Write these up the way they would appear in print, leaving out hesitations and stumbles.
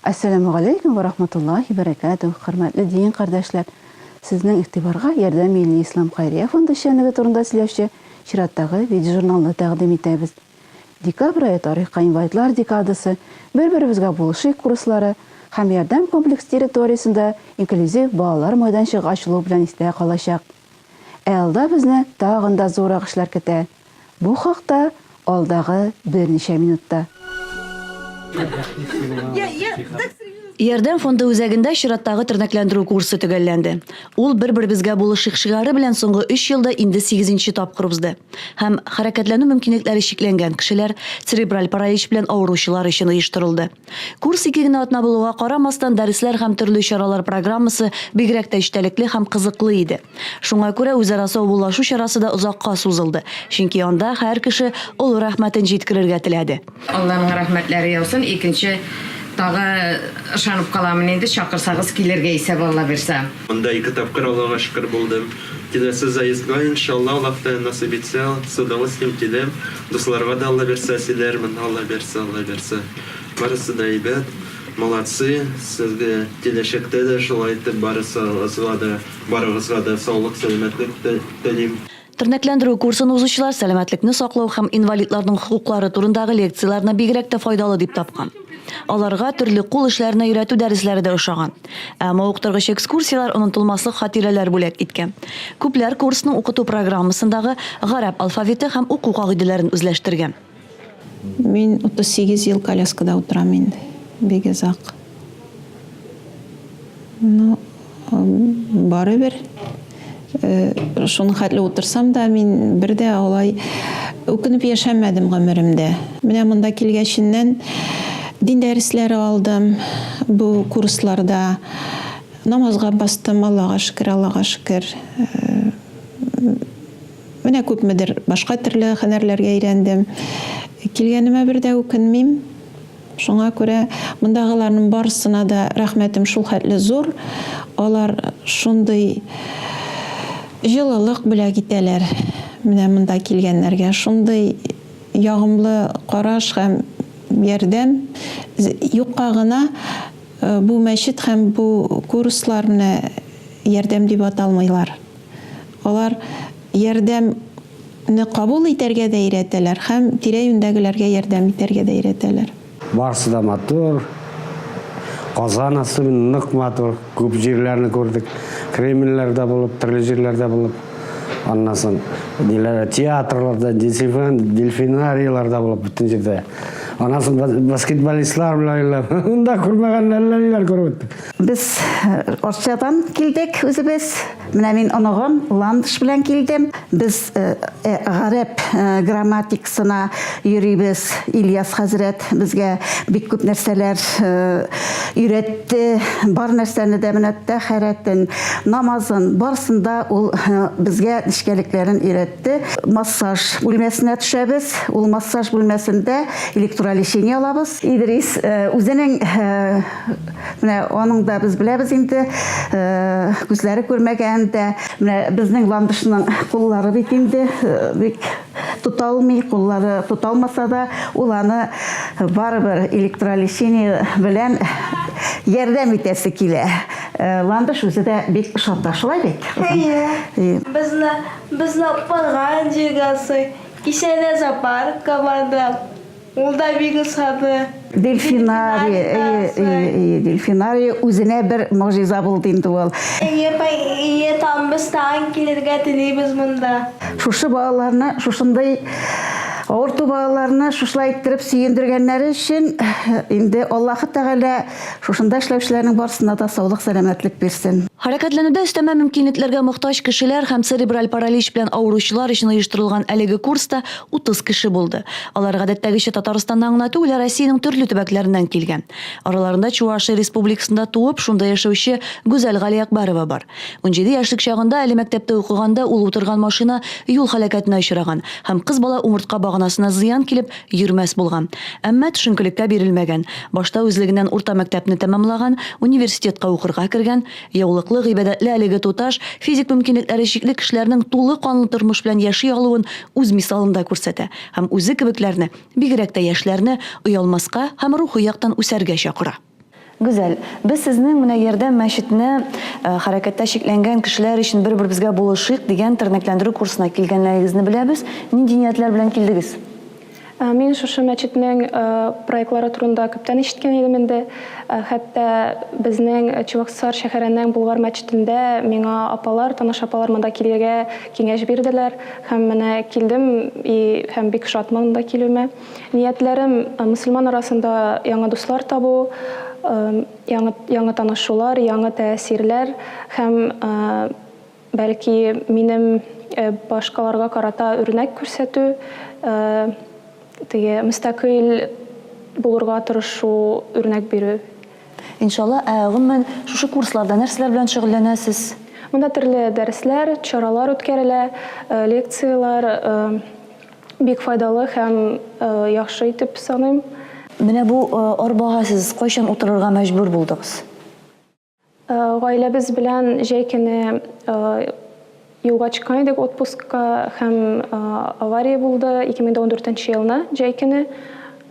Assalamu alaikum ve rahmetullahi ve berekatuhu. Hürmetli din kardeşler, sizin ihtibarga Yardım Milli İslam Hayriye Fondu şenliği turunda sizlerce şirattagı video jurnalını təqdim etəbiz. Dekabr ayı tarih kayınvaytlar dekadası, bir-birimizga buluşuk kursları, hem Yardım kompleks territoriyasında inkluziv balalar maydançığı açılу bilen isteye kalacak. Elda bizni dağında zorak işler kete. Bu haqda aldağı bir neçe minutda. Ярдәм фонды үзәгендә чираттагы тернәкләндерү курсы төгәлләнде. Ул бер-беребезгә булышык шигары белән соңгы 3 елда инде 8нче тапкыр узды. Һәм хәрәкәтләнү мөмкинлекләре шикләнгән кешеләр, церебраль паралич белән авыручылар өчен оештырылды. Курс 2 генә атна булуга карамастан дәресләр һәм төрле чаралар программасы бигрәк тә эчтәлекле һәм кызыклы иде. Шуңа күрә үзара саубуллашу чарасы да озакка сузылды. Чөнки анда һәр кеше ул рәхмәтен җиткерергә теләде. Алланың рәхмәтләре яусын. Икенче тагы ышанып каламын инде, чакырсагыз килергә исәп Алла берсә. Монда 2 тапкыр Аллага шөкер булдым. Киләсе заездга иншалла Аллаһ насыйп итсә, с удовольствием киләм. Дусларга да Алла берсә, силәрмен Алла берсә, Алла берсә. Барысы да әйбәт, молодцы. Сезгә киләчәктә дә шулай итеп барыгызга да саулык, сәламәтлек телим. Тернәкләндерү курсын узучылар сәламәтлекне саклау һәм инвалидларның хукуклары турындагы лекцияларны бигрәк тә файдалы дип тапкан. Аларга төрле кул эшләренә өйрәтү дәресләре дә ошаган. Әмма уктыргыч экскурсиялар онытылмаслык хатирәләр бүләк иткән. Күпләр курсның укыту программасындагы гарәп алфавиты һәм уку кагыйдәләрен үзләштергән. Мин 38 ел коляскада утырам инде. Бик озак. Барыбер шуны хәтле утырсам да мин бердә алай үкенеп яшәмәдем гомеремдә. Менә монда килгәченнән дин дәресләре алдым. Бу курсларда намазга бастым, Аллага шөкер. Менә күпмедер башка төрле һөнәрләргә өйрәндем. Килгәнемә бердә үкенмим. Шуңа күрә мондагыларның барысына да рәхмәтем шул хәтле зур. Алар шундый җылылык бүләк итәләр. Менә монда килгәннәргә шундый ягымлы караш һәм ярдәм юкка гына бу мәчет һәм бу курсларны ярдәм дип аталмыйлар. Алар ярдәмне кабул итәргә дә өйрәтәләр һәм тирә-юньдәгеләргә ярдәм итәргә дә өйрәтәләр. Барысы да матур. Казан асыбын нык матур. Күп җирләрне күрдек. Кремльләрдә булып, төрле җирләрдә булып. Аннан театрларда, дельфинарийларда булып бүтән җирдә. Аннан баскетболистлар белән унда күрмәгән нәрләр күреп. Biz Орчадан килдек үзебез. Менә мин анагым Ландыш белән килдем. Без гарәп грамматикасына йөрибез. Ильяс хәзрәт безгә бик күп нәрсәләр өйрәтте. Бар нәрсәне дә менә тәһарәтен, намазын, барсында ул безгә нишкәлекләрен өйрәтте. Массаж бүлмәсенә төшәбез. Ул массаж бүлмәсендә электролечение алабыз. Идрис үзенең менә аның да без беләбез инде күзләре күрмәгән дә менә безнең Ландышның куллары бит инде бик туталмый, куллары туталмаса да ул аны барыбер электролечение белән ярдәм итәсе килә. Ландыш үзе дә бик шат шулай бит. Безне парган җигасы кичәдә запар команда. Ул да бик сады. Дельфинарий үзенә бер могҗиза булды инде ул. Там без тагын килергә телибез монда. Шушы балаларны, шушындай авырту балаларны шушлай иттереп сөендергәннәре өчен инде Аллаһы Тәгалә шушында эшләүчеләрнең барысына да саулык, сәламәтлек бирсен. Хәрәкәтләнүдә өстәмә мөмкинлекләргә мохтаҗ кешеләр һәм церебраль паралич белән авыручылар өчен оештырылган әлеге курста 30 кеше булды. Алар гадәттәгечә Татарстаннан гына түгел, Россиянең төрле төбәкләреннән килгән. Араларында Чувашия Республикасында туып, шунда яшәүче Гүзәл Гали Акбарова бар. 17 яшьлек чагында әле мәктәптә укыганда ул утырган машина юл һәлакәтенә очраган һәм кыз бала умыртка баганасына зыян килеп йөрмәс булган. Әмма төшенкелеккә бирелмәгән. Башта үзлегеннән урта мәктәпне тәмамлаган, университетка укырга кергән, яулыклы гыйбадәтле әлеге туташ физик мөмкинлекләре чикле кешеләрнең тулы канлы тормыш белән яши алуын үз мисалында күрсәтә һәм үзе кебекләрне, бигрәк тә яшьләрне оялмаска һәм рухи яктан үсәргә чакыра. Гүзәл, без сезнең менә ярдәм мәчетенә хәрәкәттә шикләнгән кешеләр өчен бер-бер безгә булышыйк дигән тернәкләндерү курсына килгәнлегегезне беләбез. Нинди ниятләр белән килдегез? Мин шушы мәчетнең проектлары турында күптән ишеткән идем инде. Хәтта безнең Чуваксар шәһәренең Болгар мәчетендә миңа апалар, таныш апалар монда килергә киңәш бирделәр. Һәм менә килдем һәм бик шатмын да килүемә. Ниятләрем мөселман арасында яңа дуслар табу, яңа танышулар, яңа тәэсирләр һәм бәлки минем башкаларга карата үрнәк күрсәтү, теге мөстәкыйль булырга тырышу, үрнәк бирү. Иншалла, гомумән шушы курсларда нәрсәләр белән шөгыльләнәсез? Монда төрле дәресләр, чаралар үткәрелә, лекциялар бик файдалы һәм яхшы итеп саныйм. Менә бу арбага сез кайчан утырырга мәҗбүр булдыгыз? Гаиләбез белән җәй көне юлга чыккан идек отпускка һәм авария булды 2014 елны җәй көне.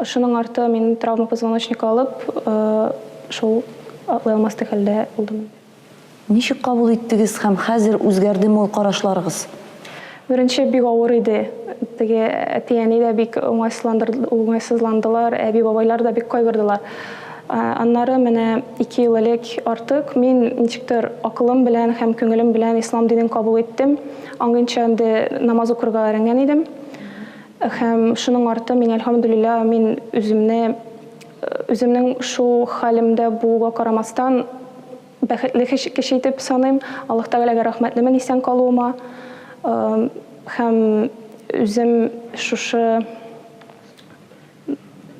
Шуның арты мин травма позвоночника алып, шул атлый алмаслык хәлдә булдым. Ничек кабул иттегез һәм хәзер үзгәрдеме ул карашларыгыз? Беренче бик авыр иде. Теге әти-әни дә бик уңайсызландылар, әби-бабайлар да бик кайгырдылар. Аннары менә 2 ел элек артык мин ничектер акылым белән һәм күңелем белән ислам динен кабул иттем. Аңгынча инде намаз укырга өйрәнгән идем. Һәм шуның арты мин әлхәмдүлилла мин үземнең шул хәлемдә булуга карамастан бәхетле кеше итеп саныйм. Аллаһ Тәгаләгә рәхмәтлемен исән калуыма. Һәм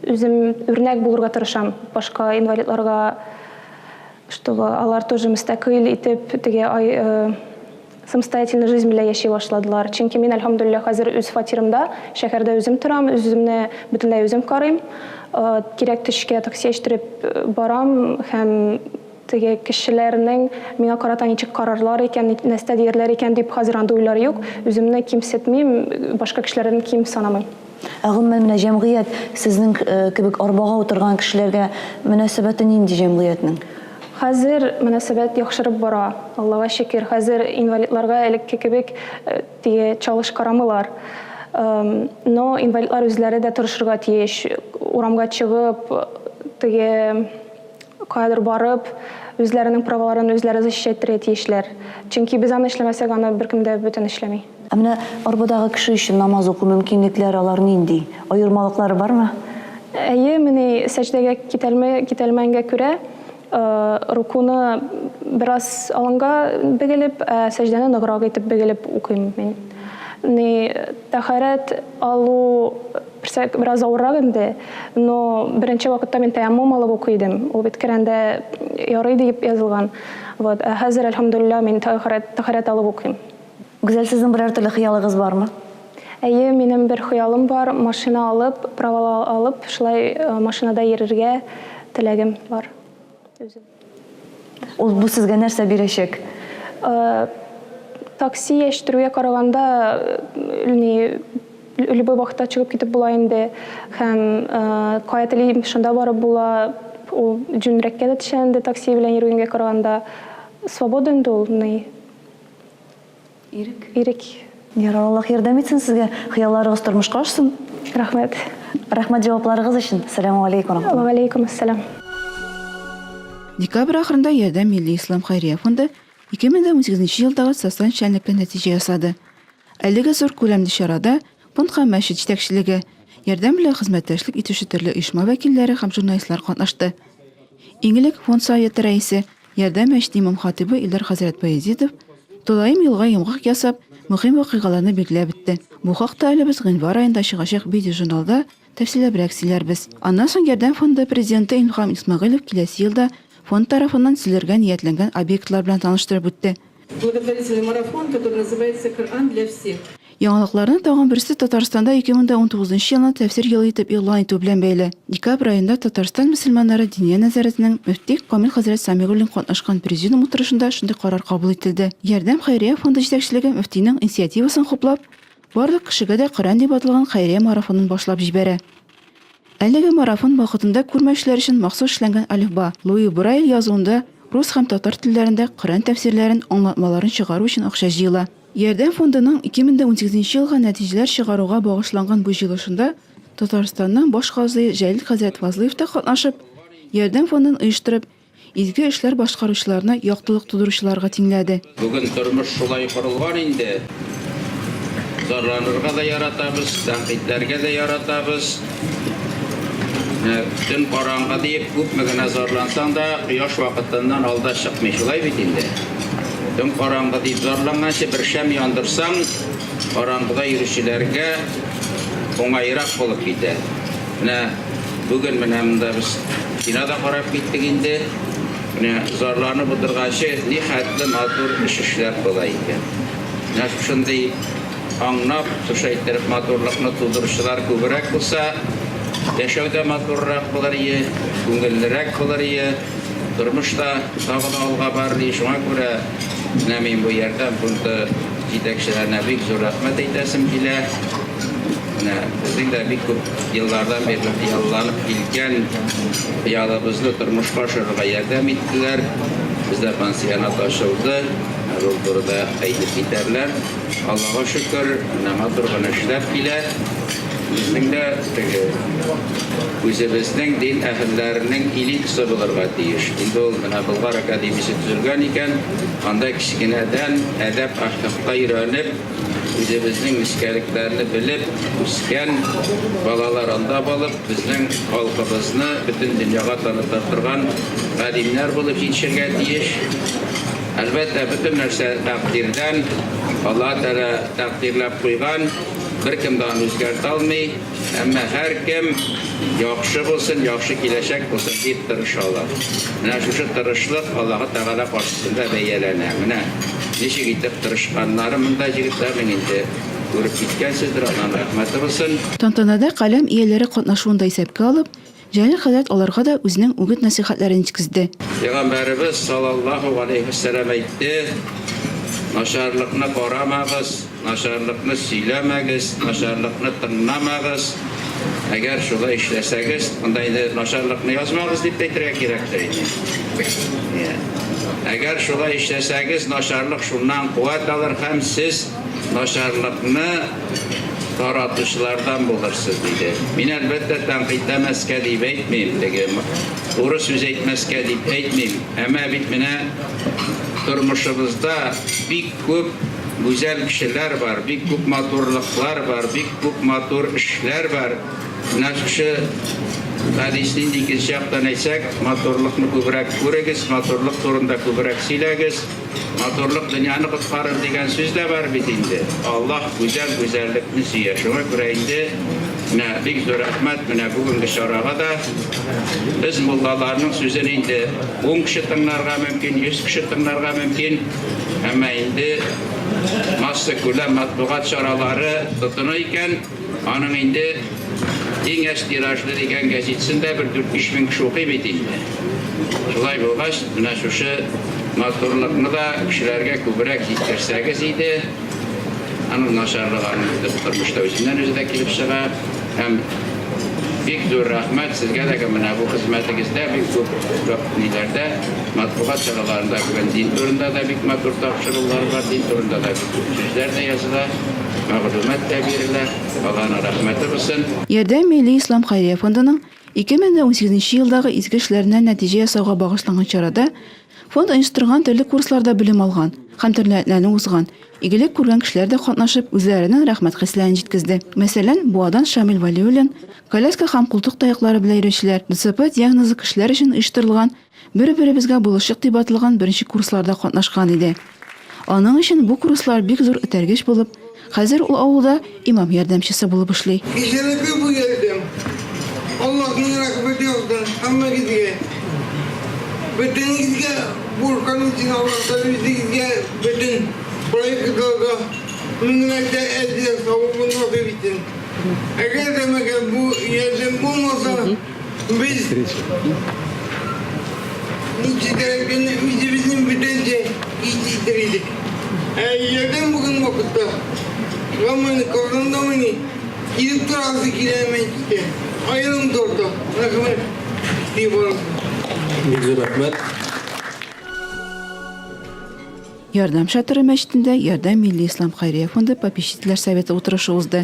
үзем үрнәк булырга тырышам башка инвалидларга, чтобы алар тоже мөстәкыйль итеп теге самостоятельная жизнь белән яши башладылар. Чөнки мин әлхәмдүлилла хәзер үз фатирымда, шәһәрдә үзем торам, үземне бөтенләй үзем карыйм. Кирәк төшкә такси эчтереп барам һәм теге кешеләрнең миңа карата ничек карарлар икән, нәрсә диярләр икән дип хәзер анда уйлар юк. Үземне кимсетмим, башка кешеләрне ким санамыйм. Гомумән менә җәмгыять сезнең кебек арбага утырган кешеләргә мөнәсәбәте нинди җәмгыятьнең? Хәзер мөнәсәбәт яхшырып бара. Аллаһка шөкер. Хәзер инвалидларга элекке кебек теге чалыш карамыйлар. Но инвалидлар үзләре дә тырышырга тиеш. Урамга чыгып, теге кайдыр барып, үзләренең праваларын үзләре защищать тиешләр. Чөнки без аны эшләмәсәк, аны беркем дә бөтен эшләми. Менә арбадагы кеше өчен намаз уку мөмкинлекләре алар нинди? Аермалыклары бармы? Әйе, менә сәҗдәгә китәлмәгәнгә күрә, рукуны бераз алынга бөгелеп, сәҗдәне ныграк итеп бөгелеп укыйм мин. Тәһарәт алу бераз авыррак инде, но беренче вакытта мин тәяммум алып укыйдым. Ул бит Коръәндә ярый дип язылган. Вот, хәзер әлхәмдүлилла мин тәһарәт алып укыйм. Гүзәл, сезнең берәр төрле хыялыгыз бармы? Әйе, минем бер хыялым бар, машина алып, правала алып, шулай машинада йөрергә теләгем бар. Ул бу сезгә нәрсә бирәчәк? Такси эчтерүгә караганда любой вакытта чыгып китеп була инде. Һәм кая телим шунда барып була. Ул җүнрәккә дә төшә инде такси белән йөргәнгә караганда. Свобода инде ул. Ирек. Ярар, Аллаһ ярдәм итсен сезгә, хыялларыгыз тормышка ашсын. Рәхмәт. Рәхмәт җавапларыгыз өчен. Ассаламу алейкум. Ва алейкум ассалам. Декабрь ахырында Ярдәм Милли Ислам Хәйрия фонды 2018 елдагы социаль эшчәнлеккә нәтиҗә ясады. Әлеге зур күләмле чарада фонд һәм мәчет җитәкчелеге, ярдәм белән хезмәттәшлек итүче төрле оешма вәкилләре һәм журналистлар катнашты. Иң элек фонд советы рәисе, Ярдәм мәчете имам хатибы Илдар хәзрәт Баязитов Тулаем елга йомгак ясап, мөһим вакыйгаларны билгеләп бетте. Бу хакта әле без гыйнвар аенда чыгачак видеожурналда тәфсилләбрәк сөйләрбез. Аннан соң Ярдәм фонды президенты Илһам Исмәгыйлев киләсе елда фонд тарафыннан төзелгән ниятләнгән объектлар белән таныштырып үтте. Благотворительный марафон, который называется «Коран для всех». Яңалыкларның тагын берсе Татарстанда 2019 елны тәфсир елы итеп игълан итү белән бәйле. Декабрь аенда Татарстан мөселманнары диния нәзарәтенең мөфти Камил хәзрәт Самигуллин катнашкан президиум утырышында шундый карар кабул ителде. Ярдәм Хәйрия фонды җитәкчелеге мөфтинең инициативасын хуплап, барлык кешегә дә Коран дип аталган хәйрия марафонын башлап җибәрә. Әлеге марафон вакытында күрмәүчеләр өчен махсус эшләнгән алифба, Луи Брайль язуында рус һәм татар телләрендә Коръән тәфсирләрен аңлатмаларын чыгару өчен акча җыела. Ярдәм фондының 2018 елга нәтиҗәләр чыгаруга багышланган бу җыелышында Татарстанның баш казые Җәлил хәзрәт Фазлыев та катнашып, ярдәм фондын оештырып, изге эшләр башкаручыларына яктылык тудыручыларга тиңләде. Бүген тормыш шулай корылган инде. Зарланырга да яратабыз, тәнкыйтьләргә дә яратабыз. Төн караңгы дип күпме генә зарлансаң да, кояш вакытыннан алда чыкмый, шулай бит инде. Төн караңгы дип зарланганчы бер шәм яндырсаң, караңгыда йөрүчеләргә оңайрак булып китә. Бүген менә монда без кинода карап киттек инде. Зарланып утырганчы ни хәтле матур эшләр була икән. Шундый аңлап, шушы матурлыкны тудыручылар күбрәк булса, яшәүдә матуррак булыр иде, күңеллерәк булыр иде, тормышта тагы да алга барыр иде. Шуңа күрә мин бу ярдәм фонды җитәкчеләренә бик зур рәхмәт әйтәсем килә. Безнең дә бик күп еллардан бeri ялланып килгән ялыбызны тормышка ашырырга ярдәм иттеләр. Бездә пансионат ачылды, ул турыда әйтеп китәрләр. Аллага шөкер, матур гына эшләп килә. Безнең дә үзебезнең дин әһелләренең элитасы булырга тиеш. Инде ул менә Болгар академиясе төзелгән икән, анда кичкенәдән әдәп-әхлакка өйрәнеп, үзебезнең мискәлекләрне белеп, үскән балалар анда булып, безнең халкыбызны бөтен дөньяга танытып торган гадимнәр булып җитешергә тиеш. Әлбәттә, бөтен нәрсә тәкъдирдән, Алла Тәала тәкъдирләп куйган, беркем дә аны үзгәртә алмый, әмма һәркем яхшы булсын, яхшы киләчәк булсын дип тырышалар. Менә шушы тырышлык Аллаһ Тәгалә каршысында бәяләнә. Менә ничек итеп тырышканнары монда җегетләрнең инде күреп киткәнсездер, Аллаһ рәхмәте булсын. Тантанада каләм ияләре катнашуында исәпкә алып, Җәлил хәзрәт аларга да үзенең үгет насихатларын җиткезде. Пәйгамбәрбез саллаллаһу алейһи вассалам әйтте: "Нашарлыкны карамагыз, нашарлыкны сөйләмәгез, нашарлыкны тыңламагыз. Әгәр шулай эшләсәгез, анда инде нашарлыкны язмагыз" дип әйтергә кирәктер инде. Әгәр шулай эшләсәгез, нашарлык шуннан куәт алыр һәм сез нашарлыкны таратучылардан булырсыз диде. Мин әлбәттә тәнкыйтьләмәскә дип әйтмим, туры сүз әйтмәскә дип әйтмим. Әмма бит менә тормышыбызда бик күп гүзәл кешеләр бар, бик күп матурлыклар бар, бик күп матур эшләр бар. Менә шушы хәдисне икенче яктан әйтсәк, матурлыкны күбрәк күрегез, матурлык турында күбрәк сөйләгез. Матурлык дөньяны коткарыр дигән сүз дә бар бит инде. Аллаһ гүзәллекне сөя. Шуңа күрә инде бик зур рәхмәт менә бүгенге чарага да. Без муллаларның сүзен инде 10 кеше тыңларга мөмкин, 100 кеше тыңларга мөмкин. Әмма инде масса күләм матбугат чаралары тотына икән, аның инде иң әш тиражлы дигән гәзитсендә 4-5 мең кеше укый бит инде. Шулай булгач, менә шушы матурлыкны да кешеләргә күбрәк җиткерсәгез иде, аның нашарлыгын тормышта үзеннән үзе дә килеп чыга. Һәм бик зур рәхмәт сезгә дә менә бу хезмәтегездә бик күп ниләрдә, матбугат чараларында бүген дин турында да бик матур тапшырулар бар, дин турында да сүзләр дә языла, мәгълүмат та бирелә. Аллаһның рәхмәте булсын. Ярдәм Милли Ислам Хәйрия фондының 2018 елдагы изге эшләренә нәтиҗә ясауга багышланган чарада фонд оештырган төрле курсларда белем алган һәм төрләрне узган, игелек күргән кешеләр дә катнашып, үзләренең рәхмәт хисләрен җиткезде. Мәсәлән, Буадан Шамил Валиуллин, коляска һәм култык таяклары белән йөрүчеләр, ДЦП диагнозы кешеләр өчен оештырылган, бер-беребезгә булышык дип аталган беренче курсларда катнашкан иде. Аның өчен бу курслар бик зур этәргеч булып, хәзер ул авылда имам ярдәмчесе булып эшли. Кешеләргә бу ярдәм Аллаһның рәхмәте булсын һәммәгезгә. Бөтенегезгә буркан өчен Аллаһ Тәгалә бөтен проектларга меңнәрчә әҗр савабын насыйп итсен. Әгәр дә бу ярдәм булмаса, biz bizning butuncha yetishtirdik. Yardım bugün vakıtta. Ramani, Kavramdamani, gidip durası giremeyiz ki. Ayrım durdu. Rahmet. Diye bana. Ярдәм шатыры мәчетендә Ярдәм Милли Ислам Хәйрия фонды попечительләр советы утырышы узды.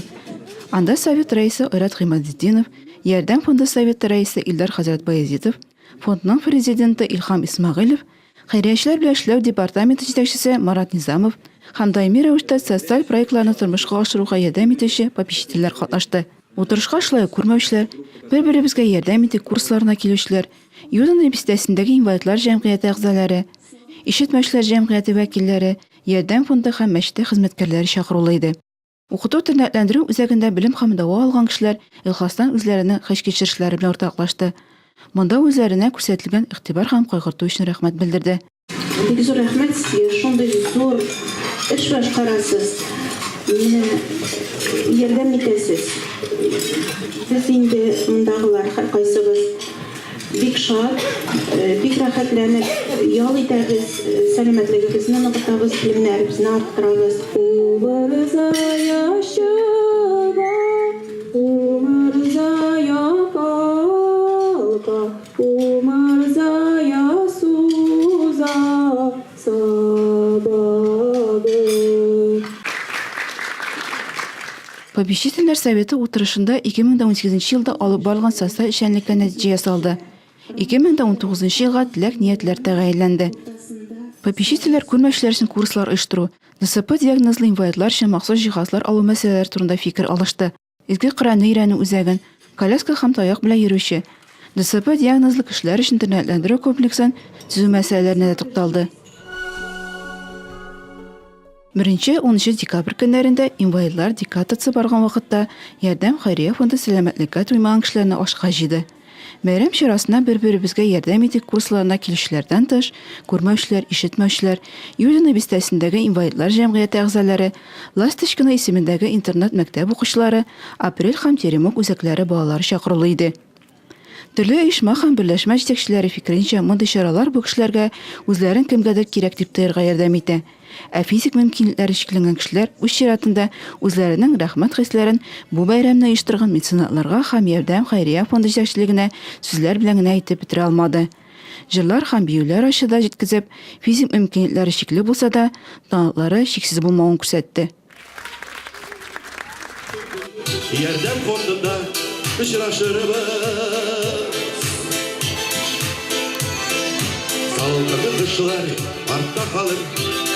Анда совет рәисе Айрат Гыймадетдинов, Ярдәм фонды советы рәисе Илдар Хәзрәт Баязитов, фондның президенты Илхам Исмагыйлов, хәйриячеләр белән эшләү департаменты җитәкчесе Марат Низамов һәм даими рәвештә социаль проектларны тормышка ашыруга ярдәм итүче попечительләр катнашты. Утырышка шулай күрмәүчеләр, бер-беребезгә ярдәм итү курсларына килүчеләр, Юданы бистәсендәге инвалидлар җәмгыяте әгъзалары, ишетмәүчеләр җәмгыяте вәкилләре, Ярдәм фонды һәм мәчете хезмәткәрләре чакырылды иде. Укыту тернәкләндерү үзәгендә белем һәм дәва алган кешеләр ихластан үзләренең хәч кичерешләре белән уртаклашты. Монда үзләренә күрсәтелгән игътибар һәм кайгырту өчен рәхмәт белдерде. Бик зур рәхмәт сезгә, шундый зур эш башкарасыз. Ярдәм итәсез. Без инде мондагылар һәркайсыбыз бик шат, бик рәхәтләнеп ял итәбез, сәламәтлегебезне ныгытабыз, белемнәребезне арттырабыз. Попечительләр советы утырышында 2018 елда алып барылган социаль эшчәнлеккә нәтиҗә ясалды. 2019 елга теләк ниятләр тәгаенләнде. Попечительләр күрмәүчеләр өчен курслар оештыру, ДСП диагнозлы инвалидлар өчен махсус җиһазлар алу мәсьәләләре турында фикер алышты. Изге Коръәнне өйрәнү үзәген, коляска һәм таяк белән йөрүче, ДСП диагнозлы кешеләр өчен тернәкләндерү комплексын төзү мәсьәләләренә дә тукталды. 1-13 декабрь көннәрендә инвалидлар декатасы барган вакытта Ярдәм Хәйрия фонды сәламәтлеккә туймаган кешеләрне ашка җыйды. Бәйрәм чарасына бер-беребезгә ярдәм итү курсларына килүчеләрдән тыш, күрмәүчеләр, ишетмәүчеләр, Юданы бистәсендәге инвалидлар җәмгыяте әгъзалары, Ласточкина исемендәге интернат мәктәп укучылары, Апрель һәм Теремок үзәкләре балалары чакырылды иде. Төрле оешма һәм берләшмә җитәкчеләре фикеренчә, мондый чаралар бу кешеләргә үзләрен кемгәдер кирәк дип тоярга ярдәм итә. Ә физик мөмкинлекләре чикләнгән кешеләр үз чиратында үзләренең рәхмәт хисләрен бу бәйрәмне оештырган меценатларга һәм Ярдәм Хәйрия фонды җитәкчелегенә сүзләр белән генә әйтеп бетерә алмады. Җырлар һәм биюләр ашыда җиткезеп, физик мөмкинлекләре чикле булса да, талантлары чиксез булмавын күрсәтте. Ярдәм фондында очрашырбыз. Салкын кышлар артта калыр,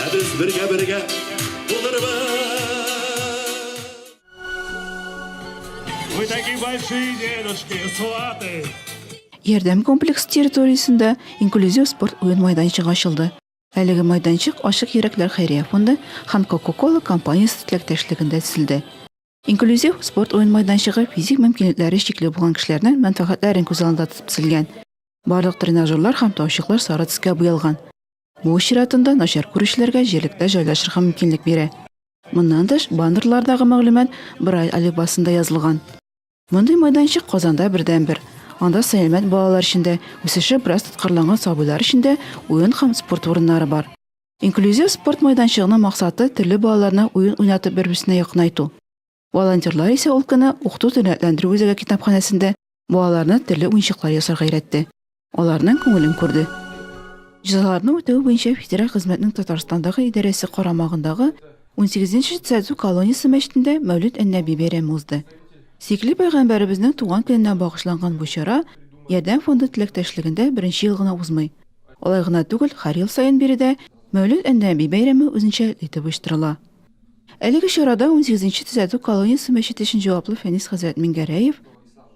ә без бергә булырбыз. Вы такие большие дедушки, сваты. Ярдәм комплекс территориясендә инклюзив спорт уен майданчыгы ачылды. Әлеге майданчык Ашык йөрәкләр Хәйрия фонды һәм Coca-Cola компаниясе теләктәшлегендә төзелде. Инклюзив спорт уен майданчыгы физик мөмкинлекләре чикле булган кешеләрнең мәнфәгатьләрен күз алдында тотып төзелгән. Барлык тренажерлар һәм таучыклар сары төскә буялган. Бу чиратында начар күрүчеләргә җирлектә җайлашырга мөмкинлек бирә. Моннан тыш баннерлардагы мәгълүмат Брайль әлифбасында язылган. Мондый майданчык Казанда бердән-бер. Анда сәламәт балалар өчен дә, үсеше бераз тоткарланган сабыйлар өчен дә уен һәм спорт урыннары бар. Инклюзив спорт майданчыгының максаты төрле балаларны уен уйнатып бер-берсенә якынайту. Волонтерлар исә ул көне укыту тернәкләндерү үзәге китапханәсендә балаларны төрле уенчыклар ясарга өйрәтте. Аларның күңелен күрде. Җәзаларны үтәү буенча федераль хезмәтнең Татарстандагы идарәсе карамагындагы 18-нче Цәзү колониясе мәчетендә Мәүлид ан-Нәби бәйрәме узды. Сикли пәйгамбәребезнең туган көненә багышланган бу чара Ярдәм фонды теләктәшлегендә беренче ел гына узмый. Алай гына түгел, һәр ел саен биредә Мәүлид ан-Нәби бәйрәме үзенчә итеп оештырыла. Әлеге чарада 18-нче Цәзү колониясе мәчете өчен җаваплы Фәнис хәзрәт Мингәрәев,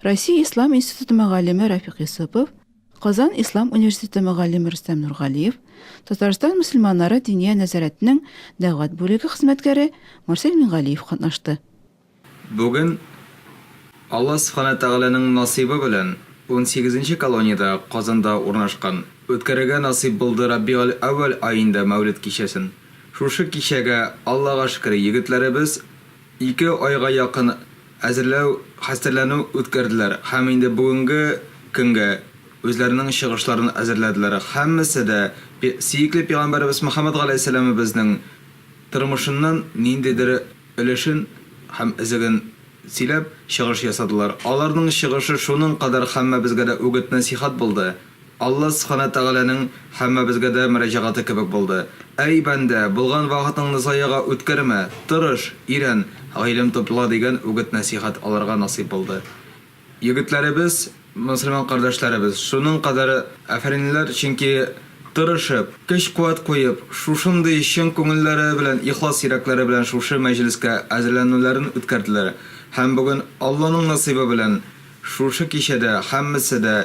Россия Ислам институты мөгаллиме Рафик Исыпов, Казан Ислам университеты мөгаллиме Рөстәм Нургалиев, Татарстан мөселманнары диния нәзарәтенең дәгъват бүлеге хезмәткәре Марсель Мингалиев катнашты. Бүген Алла Субхана Тәгаләнең насыйбы белән 18-нче колонияда Казанда урнашкан үткәрергә насыйп булды Раббиул әүвәл аенда Мәүлид кичәсен. Шушы кичәгә Аллага шөкер егетләребез 2 айга якын хәстәрләнү үткәрделәр һәм инде бүгенге көнгә үзләренең чыгышларын әзерләделәр. Һәммәсе дә сөекле пәйгамбәрбез Мөхәммәд галәйһиссәламыбызның тормышыннан ниндидер өлешен һәм изеген сөйләп чыгыш ясадылар. Аларның чыгышы шуның кадәр һәммәбезгә дә үгет насихат булды. Алла Субхана Тәгаләнең һәммәбезгә дә мөрәҗәгате кебек булды. Әй бәндә, булган вакытыңны заяга үткәрмә, тырыш, ирен, гыйлем топла дигән үгет насихат аларга насыйп булды. Егетләребез, мөселман кардәшләребез, шуның кадәр афәринләр, чөнки тырышып, көч-куәт куеп, шушындый чын күңелләре белән, ихлас йөрәкләре белән шушы мәҗлескә әзерләнүләрен үткәрделәр. Һәм бүген Алланың насыйбы белән шушы кичәдә һәммәсе дә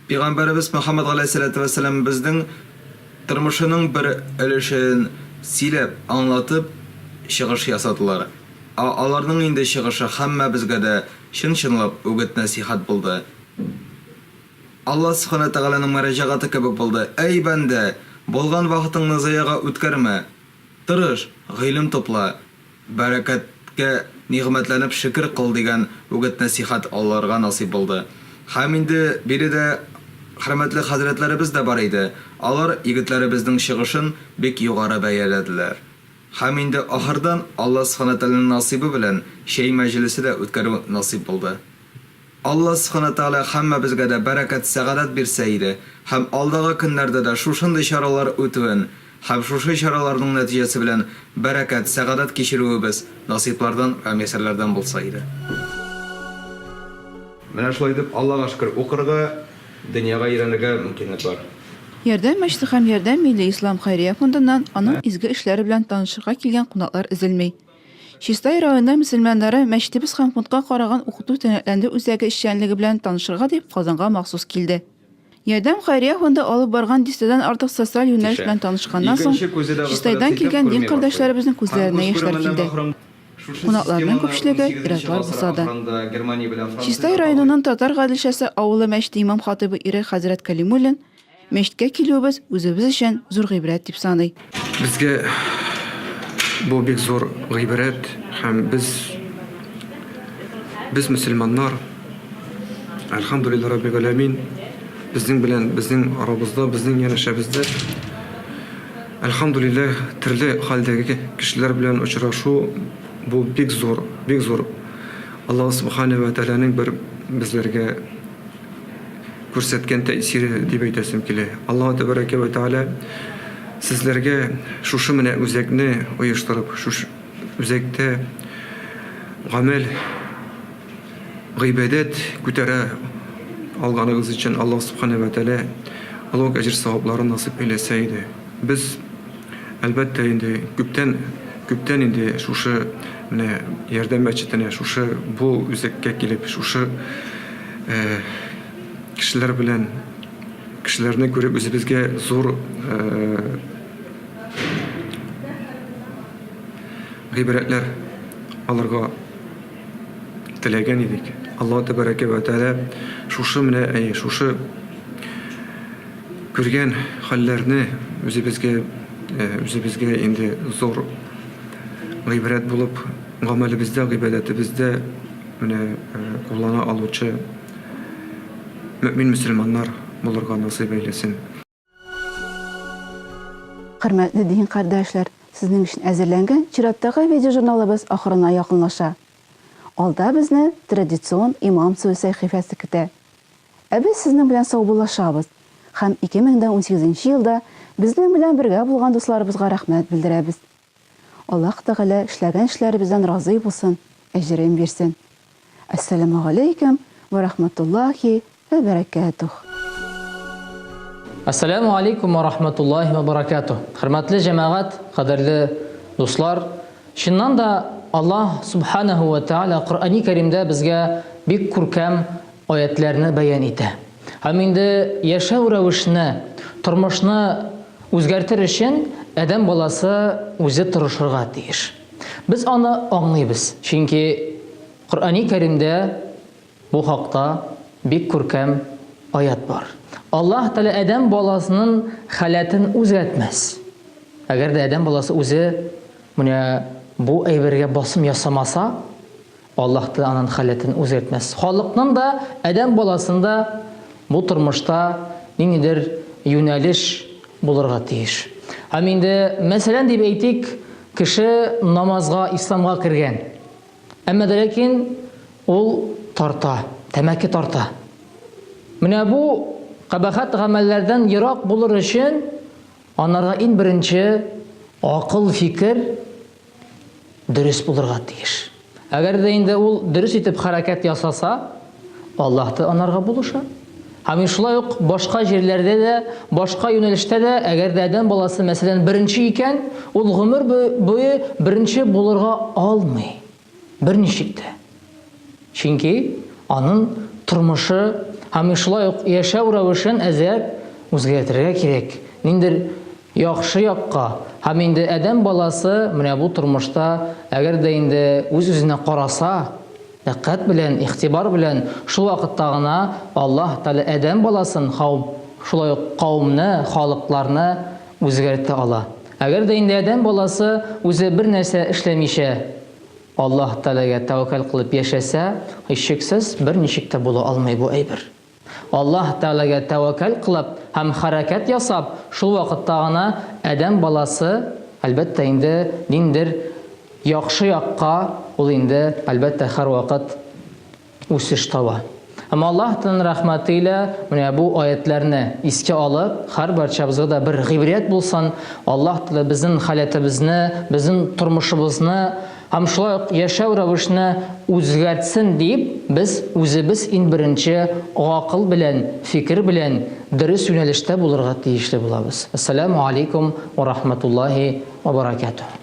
Пәйгамбәрбез Мөхәммәд галәйһиссәлату вассалам безнең тормышының бер өлешен сөйләп, аңлатып чыгыш ясадылар. Аларның инде чыгышы һәммәбезгә дә чын-чынлап үгет насихат булды. Алла Субхана Тәгаләнең мөрәҗәгате кебек булды. Әй бәндә, булган вакытыңны заяга үткәрмә. Тырыш, гыйлем топла, бәрәкәткә нигъмәтләнеп шөкр кыл дигән үгет насихат аларга насыйп булды. Һәм инде биредә хөрмәтле хәзрәтләребез дә бар иде. Алар егетләребезнең чыгышын бик югары бәяләделәр. Һәм инде ахырдан Алла Субхана Тәгаләнең насыйбы белән шәй мәҗлесе дә үткәрү насыйп булды. Алла Субхана Тәгалә һәммәбезгә дә бәрәкәт, сәгадәт бирсә иде, һәм алдагы көннәрдә дә шушындый чаралар үтүен, һәм шушы чараларның нәтиҗәсе белән бәрәкәт, сәгадәт кичерүебез насыйплардан һәм ясәрләрдән булса иде. Менә шулай дип Аллага шөкер укырга, дөньяга өйрәнергә мөмкинлек бар. Ярдәм мәчете һәм Ярдәм милли ислам хәйрия фондыннан аның изге эшләре белән танышырга килгән кунаклар эзелми. Чистай районында мөселманнары мәчетебез һәм фондка караган укыту төнәтләнде үзәге эшчәнлеге белән танышырга дип Казанга махсус килде. Ярдәм хәйрия фонды алып барган 10 артык социаль юнәлеш белән танышканнан соң Чистайдан килгән дин кардәшләребезнең күзләренә яшьләр килде. Кунакларның күпчелеге иратлар булса да. Чистай районының татар гаделшәсе авылы мәчете имам хатыбы ире хәзрәт Калимуллин мәчеткә килүебез үзебез өчен зур гыйбрәт дип саный. Безгә бу бик зур гыйбрәт һәм без мөселманнар альхамдулиллаһи раббил аламин безнең белән безнең арабызда безнең янәшәбездә альхамдулиллаһ төрле хәлдәге кешеләр белән очрашу бу бик зур. Аллаһ Субхана ва Тәгаләнең бер безләргә күрсәткән тәэсире дип әйтәсем килә. Аллаһ Тәбәрәкә ва Тәгалә сезләргә шушы менә үзәкне оештырып, шушы үзәктә гамәл, гыйбадәт күтәрә алганыгыз өчен Аллаһ Субхана ва Тәгалә аллаһ әҗр савапларын насыйп итсә иде. Без әлбәттә инде күптән инде шушы менә ярдәм мәчетенә, шушы бу үзәккә килеп, шушы кешеләр белән кешеләрне күреп үзебезгә зур гыйбрәтләр аларга теләгән идек. Аллаһ Тәбәрәкә ва Тәгалә шушы менә шушы күргән хәлләрне үзебезгә инде зур гыйбрәт булып, гамәлебездә, гыйбадәтебездә менә куллана алучы мөмин мөселманнар булырга насыйп әйләсен. Хөрмәтле дин кардәшләр, сезнең өчен әзерләнгән чираттагы видеожурналыбыз ахырына якынлаша. Алда безне традицион имам сүз сәхифәсе көтә. Без сезнең белән саубуллашабыз һәм 2018 елда безнең белән бергә булган дусларыбызга рәхмәт белдерәбез. Аллаһ Тәгалә эшләгән эшләребездән разый булсын, әҗрен бирсен. Ассаламу алейкум ва рахматуллаһи ва баракатух. Ассаламу алейкум ва рахматуллаһи ва баракатух. Хөрмәтле җәмәгать, кадерле дуслар, шуннан да Аллаһ Субханаһу ва Тәгалә Коръәни Кәримдә безгә бик күркәм аятларны бәян итә. Һәм инде яшәү рәвешне, тормышны үзгәртер өчен адәм баласы үзе тырышырга тиеш. Без аны аңлыйбыз, чөнки Коръәни Кәримдә бу хакта бик күркәм аят бар. Аллаһ Тәгалә адәм баласының халатын үзгәртмәс. Әгәр дә адәм баласы үзе менә бу әйбергә басым ясамаса, Аллаһ Тәгалә аның халатын үзгәртмәс. Халыкның да адәм баласында бу тормышта ниндидер юнәлеш булырга тиеш. Һәм инде мәсәлән дип әйтик, кеше намазга, исламга кергән. Әмма ләкин ул тарта, тәмәке тарта. Менә бу кабахат гамәлләрдән ерак булыр өчен анарга иң беренче акыл, фикер дөрес булырга тиеш. Әгәр дә инде ул дөрес итеп хәрәкәт ясаса, Аллаһты анарга булыша. Һәм шулай ук башка җирләрдә дә, башка юнәлештә дә, әгәр дә адәм баласы мәсәлән беренче икән, ул гомер буе беренче булырга алмый. Берничек дә. Чөнки аның тормышы һәм шулай ук яшәү рәвешен әзер үзгәртергә кирәк. Ниндер яхшы якка. Һәм инде адәм баласы менә бу тормышта әгәр дә инде үз-үзенә караса, диккать белән, игътибар белән, шул вакытта гына Аллаһ Тәгалә адәм баласын, шулай ук кавымны, халыкларны үзгәртә ала. Әгәр дә инде адәм баласы үзе бер нәрсә эшләмичә, Аллаһ Тәгаләгә тәвәккәл кылып яшәсә, һичшиксез берничек тә була алмый бу әйбер. Аллаһ Тәгаләгә тәвәккәл кылып һәм хәрәкәт ясап, шул вакытта гына адәм баласы әлбәттә инде ниндер яхшы якка ул инде әлбәттә һәрвакыт үсеш таба. Әмма Аллаһтан рәхмәтилә менә бу аятларны искә алып, һәр барчабызга да бер гыйбрәт булсын. Аллаһ Тәгалә безнең халәтебезне, безнең тормышыбызны һәм шулай ук яшәү рәвешне үзгәртсен дип, без үзебез иң беренче акыл белән, фикер белән дөрес юнәлештә булырга тиешле булабыз. Ассаламу алейкум ва рахматуллаһи ва баракатуһ.